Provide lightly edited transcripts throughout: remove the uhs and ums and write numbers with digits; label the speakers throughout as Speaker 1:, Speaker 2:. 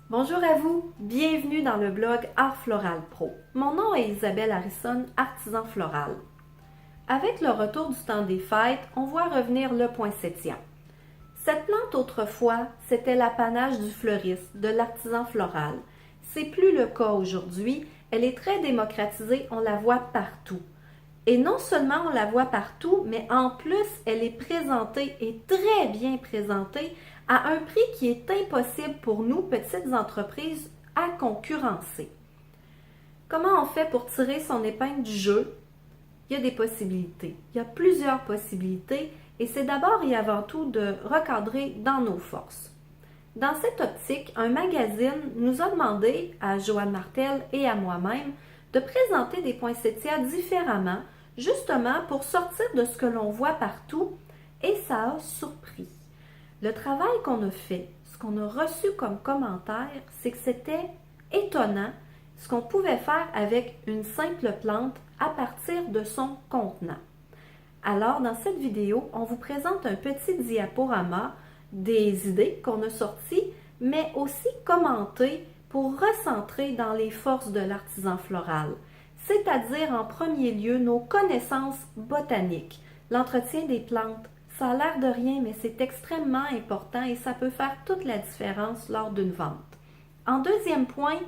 Speaker 1: Bonjour à vous, bienvenue dans le blog Art Floral Pro. Mon nom est Isabelle Harrison, artisan floral. Avec le retour du temps des fêtes, on voit revenir le poinsettia. Cette plante autrefois, c'était l'apanage du fleuriste, de l'artisan floral. C'est plus le cas aujourd'hui, elle est très démocratisée, on la voit partout. Et non seulement on la voit partout, mais en plus, elle est présentée et très bien présentée à un prix qui est impossible pour nous, petites entreprises, à concurrencer. Comment on fait pour tirer son épingle du jeu? Il y a des possibilités. Il y a plusieurs possibilités et c'est d'abord et avant tout de recadrer dans nos forces. Dans cette optique, un magazine nous a demandé, à Joanne Martel et à moi-même, de présenter des poinsettias différemment, justement pour sortir de ce que l'on voit partout, et ça a surpris. Le travail qu'on a fait, ce qu'on a reçu comme commentaire, c'est que c'était étonnant ce qu'on pouvait faire avec une simple plante à partir de son contenant. Alors, dans cette vidéo, on vous présente un petit diaporama des idées qu'on a sorties, mais aussi commentées pour recentrer dans les forces de l'artisan floral, c'est-à-dire en premier lieu nos connaissances botaniques, l'entretien des plantes. Ça a l'air de rien, mais c'est extrêmement important et ça peut faire toute la différence lors d'une vente. En deuxième point,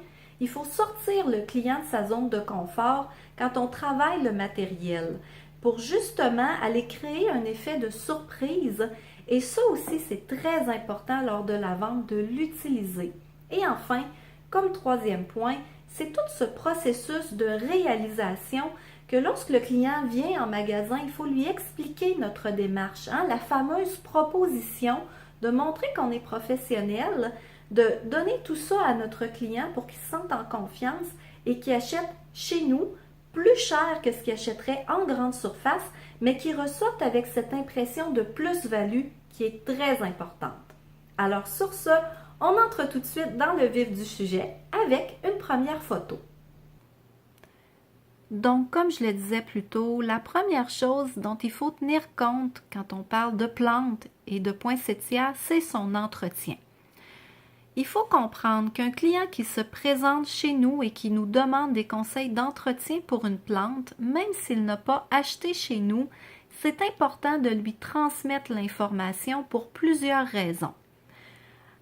Speaker 1: il faut sortir le client de sa zone de confort quand on travaille le matériel pour justement aller créer un effet de surprise. Et ça aussi, c'est très important lors de la vente de l'utiliser. Et enfin, comme troisième point, c'est tout ce processus de réalisation que lorsque le client vient en magasin, il faut lui expliquer notre démarche, la fameuse proposition de montrer qu'on est professionnel, de donner tout ça à notre client pour qu'il se sente en confiance et qu'il achète chez nous plus cher que ce qu'il achèterait en grande surface, mais qui ressorte avec cette impression de plus-value qui est très importante. Alors sur ce, on entre tout de suite dans le vif du sujet avec une première photo. Donc, comme je le disais plus tôt, la première chose dont il faut tenir compte quand on parle de plantes et de poinsettias, c'est son entretien. Il faut comprendre qu'un client qui se présente chez nous et qui nous demande des conseils d'entretien pour une plante, même s'il n'a pas acheté chez nous, c'est important de lui transmettre l'information pour plusieurs raisons.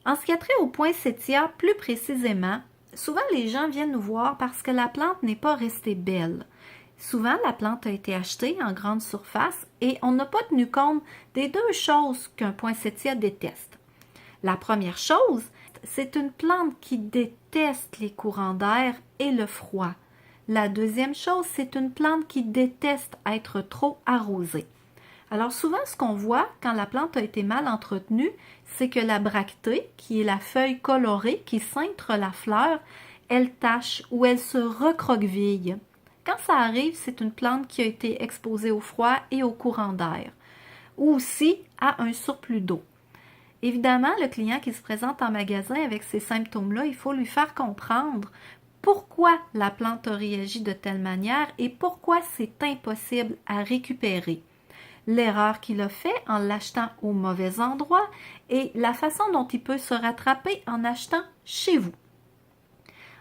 Speaker 1: En ce qui a trait au poinsettia, plus précisément, souvent les gens viennent nous voir parce que la plante n'est pas restée belle. Souvent, la plante a été achetée en grande surface et on n'a pas tenu compte des deux choses qu'un poinsettia déteste. La première chose, c'est une plante qui déteste les courants d'air et le froid. La deuxième chose, c'est une plante qui déteste être trop arrosée. Alors souvent, ce qu'on voit quand la plante a été mal entretenue, c'est que la bractée, qui est la feuille colorée qui cintre la fleur, elle tache ou elle se recroqueville. Quand ça arrive, c'est une plante qui a été exposée au froid et au courant d'air, ou aussi à un surplus d'eau. Évidemment, le client qui se présente en magasin avec ces symptômes-là, il faut lui faire comprendre pourquoi la plante a réagi de telle manière et pourquoi c'est impossible à récupérer. L'erreur qu'il a fait en l'achetant au mauvais endroit et la façon dont il peut se rattraper en achetant chez vous.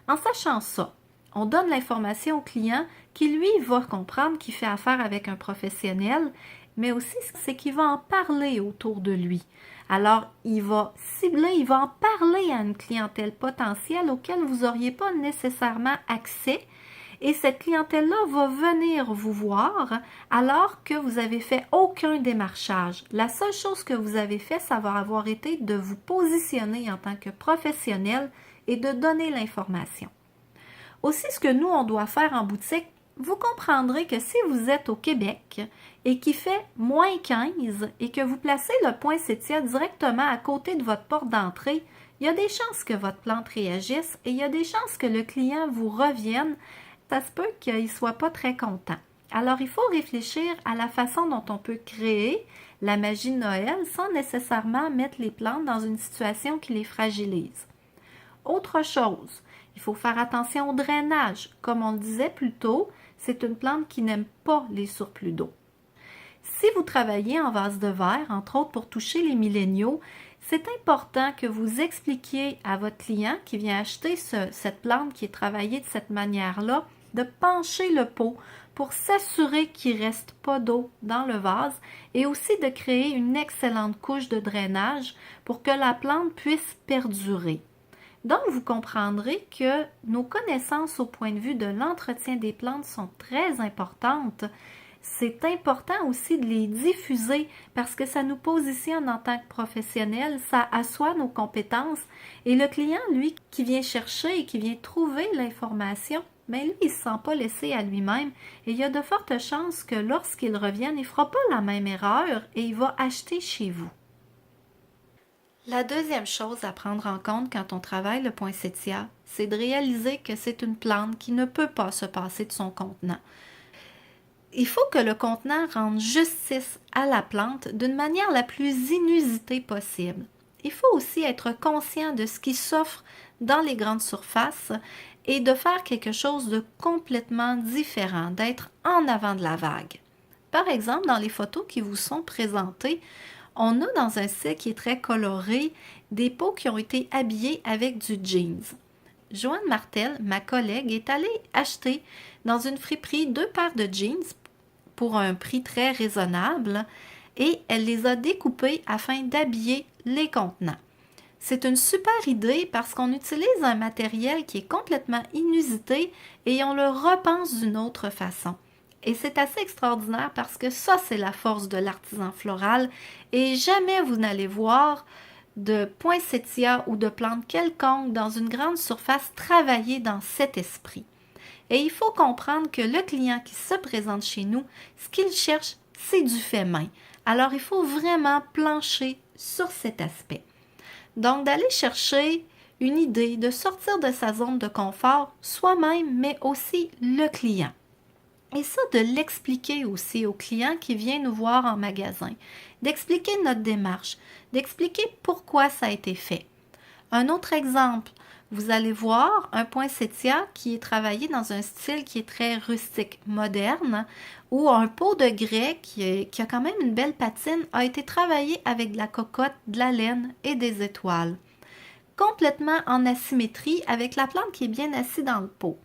Speaker 1: En sachant ça, on donne l'information au client qui, lui, va comprendre qu'il fait affaire avec un professionnel, mais aussi c'est qu'il va en parler autour de lui. Alors, il va cibler, il va en parler à une clientèle potentielle auquel vous n'auriez pas nécessairement accès. Et cette clientèle-là va venir vous voir alors que vous n'avez fait aucun démarchage. La seule chose que vous avez fait, ça va avoir été de vous positionner en tant que professionnel et de donner l'information. Aussi, ce que nous, on doit faire en boutique, vous comprendrez que si vous êtes au Québec et qu'il fait moins 15 et que vous placez le poinsettia directement à côté de votre porte d'entrée, il y a des chances que votre plante réagisse et il y a des chances que le client vous revienne. Ça se peut qu'il ne soit pas très content. Alors, il faut réfléchir à la façon dont on peut créer la magie de Noël sans nécessairement mettre les plantes dans une situation qui les fragilise. Autre chose, il faut faire attention au drainage. Comme on le disait plus tôt, c'est une plante qui n'aime pas les surplus d'eau. Si vous travaillez en vase de verre, entre autres pour toucher les milléniaux, c'est important que vous expliquiez à votre client qui vient acheter cette plante qui est travaillée de cette manière-là, de pencher le pot pour s'assurer qu'il ne reste pas d'eau dans le vase et aussi de créer une excellente couche de drainage pour que la plante puisse perdurer. Donc, vous comprendrez que nos connaissances au point de vue de l'entretien des plantes sont très importantes. C'est important aussi de les diffuser parce que ça nous positionne en tant que professionnels, ça assoit nos compétences et le client, lui, qui vient chercher et qui vient trouver l'information, mais lui, il ne se sent pas laissé à lui-même et il y a de fortes chances que lorsqu'il revienne, il ne fera pas la même erreur et il va acheter chez vous. La deuxième chose à prendre en compte quand on travaille le poinsettia, c'est de réaliser que c'est une plante qui ne peut pas se passer de son contenant. Il faut que le contenant rende justice à la plante d'une manière la plus inusitée possible. Il faut aussi être conscient de ce qui s'offre dans les grandes surfaces et de faire quelque chose de complètement différent, d'être en avant de la vague. Par exemple, dans les photos qui vous sont présentées, on a dans un set qui est très coloré des pots qui ont été habillés avec du jeans. Joanne Martel, ma collègue, est allée acheter dans une friperie 2 paires de jeans pour un prix très raisonnable et elle les a découpés afin d'habiller les contenants. C'est une super idée parce qu'on utilise un matériel qui est complètement inusité et on le repense d'une autre façon. Et c'est assez extraordinaire parce que ça, c'est la force de l'artisan floral et jamais vous n'allez voir de poinsettia ou de plantes quelconques dans une grande surface travailler dans cet esprit. Et il faut comprendre que le client qui se présente chez nous, ce qu'il cherche, c'est du fait main. Alors, il faut vraiment plancher sur cet aspect. Donc, d'aller chercher une idée, de sortir de sa zone de confort, soi-même, mais aussi le client. Et ça, de l'expliquer aussi au client qui vient nous voir en magasin, d'expliquer notre démarche, d'expliquer pourquoi ça a été fait. Un autre exemple, vous allez voir un poinsettia qui est travaillé dans un style qui est très rustique, moderne, ou un pot de grès qui a quand même une belle patine a été travaillé avec de la cocotte, de la laine et des étoiles. Complètement en asymétrie avec la plante qui est bien assise dans le pot.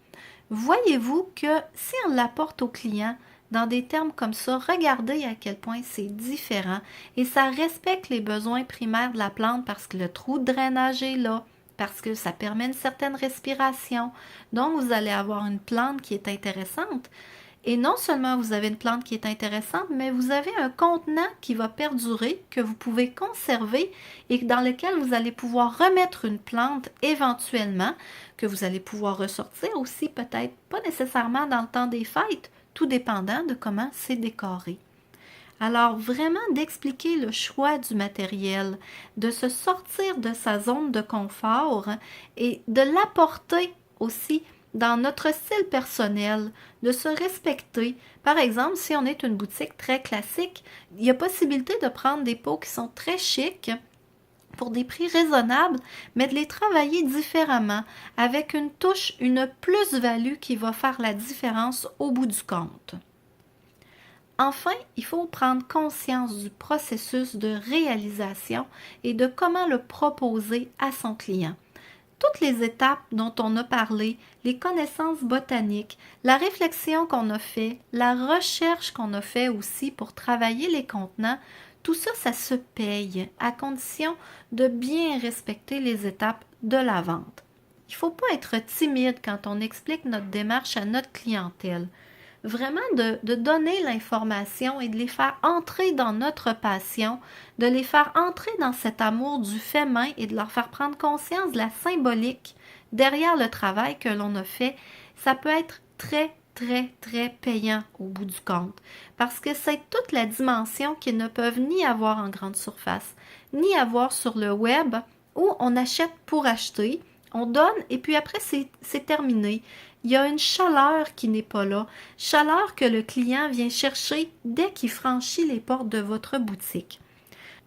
Speaker 1: Voyez-vous que si on l'apporte au client dans des termes comme ça, regardez à quel point c'est différent et ça respecte les besoins primaires de la plante parce que le trou de drainage est là, parce que ça permet une certaine respiration. Donc, vous allez avoir une plante qui est intéressante. Et non seulement vous avez une plante qui est intéressante, mais vous avez un contenant qui va perdurer, que vous pouvez conserver et dans lequel vous allez pouvoir remettre une plante éventuellement, que vous allez pouvoir ressortir aussi peut-être, pas nécessairement dans le temps des fêtes, tout dépendant de comment c'est décoré. Alors vraiment d'expliquer le choix du matériel, de se sortir de sa zone de confort et de l'apporter aussi dans notre style personnel, de se respecter. Par exemple, si on est une boutique très classique, il y a possibilité de prendre des pots qui sont très chics pour des prix raisonnables, mais de les travailler différemment, avec une touche, une plus-value qui va faire la différence au bout du compte. Enfin, il faut prendre conscience du processus de réalisation et de comment le proposer à son client. Toutes les étapes dont on a parlé, les connaissances botaniques, la réflexion qu'on a fait, la recherche qu'on a fait aussi pour travailler les contenants, tout ça, ça se paye à condition de bien respecter les étapes de la vente. Il ne faut pas être timide quand on explique notre démarche à notre clientèle. Vraiment de donner l'information et de les faire entrer dans notre passion, de les faire entrer dans cet amour du fait main et de leur faire prendre conscience de la symbolique derrière le travail que l'on a fait, ça peut être très, très, très payant au bout du compte. Parce que c'est toute la dimension qu'ils ne peuvent ni avoir en grande surface, ni avoir sur le web où on achète pour acheter, on donne et puis après c'est terminé. Il y a une chaleur qui n'est pas là, chaleur que le client vient chercher dès qu'il franchit les portes de votre boutique.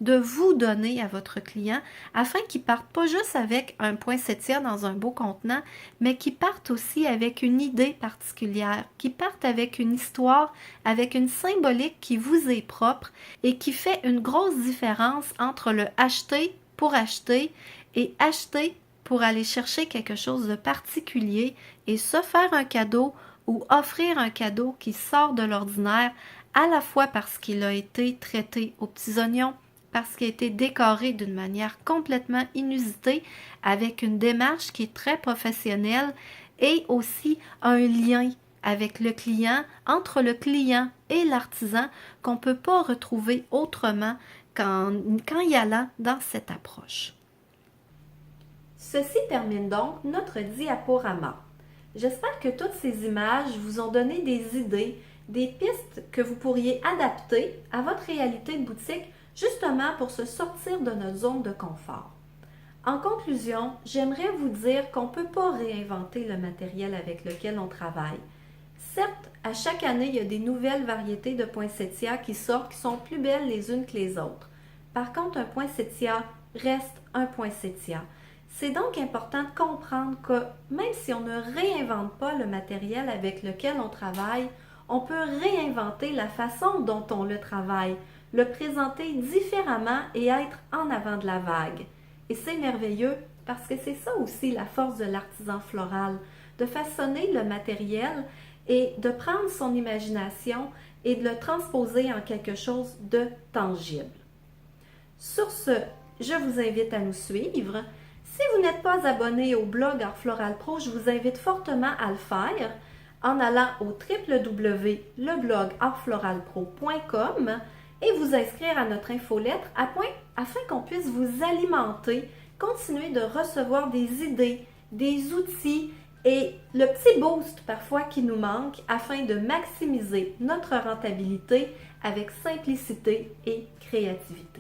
Speaker 1: De vous donner à votre client afin qu'il parte pas juste avec un poinsettia dans un beau contenant, mais qu'il parte aussi avec une idée particulière, qu'il parte avec une histoire, avec une symbolique qui vous est propre et qui fait une grosse différence entre le acheter pour acheter et acheter pour aller chercher quelque chose de particulier et se faire un cadeau ou offrir un cadeau qui sort de l'ordinaire, à la fois parce qu'il a été traité aux petits oignons, parce qu'il a été décoré d'une manière complètement inusitée, avec une démarche qui est très professionnelle et aussi un lien avec le client, entre le client et l'artisan, qu'on ne peut pas retrouver autrement qu'en y allant dans cette approche. Ceci termine donc notre diaporama. J'espère que toutes ces images vous ont donné des idées, des pistes que vous pourriez adapter à votre réalité de boutique, justement pour se sortir de notre zone de confort. En conclusion, j'aimerais vous dire qu'on ne peut pas réinventer le matériel avec lequel on travaille. Certes, à chaque année, il y a des nouvelles variétés de poinsettias qui sortent, qui sont plus belles les unes que les autres. Par contre, un poinsettia reste un poinsettia. C'est donc important de comprendre que même si on ne réinvente pas le matériel avec lequel on travaille, on peut réinventer la façon dont on le travaille, le présenter différemment et être en avant de la vague. Et c'est merveilleux parce que c'est ça aussi la force de l'artisan floral, de façonner le matériel et de prendre son imagination et de le transposer en quelque chose de tangible. Sur ce, je vous invite à nous suivre. Si vous n'êtes pas abonné au blog Art Floral Pro, je vous invite fortement à le faire en allant au www.leblogartfloralpro.com et vous inscrire à notre infolettre afin qu'on puisse vous alimenter, continuer de recevoir des idées, des outils et le petit boost parfois qui nous manque afin de maximiser notre rentabilité avec simplicité et créativité.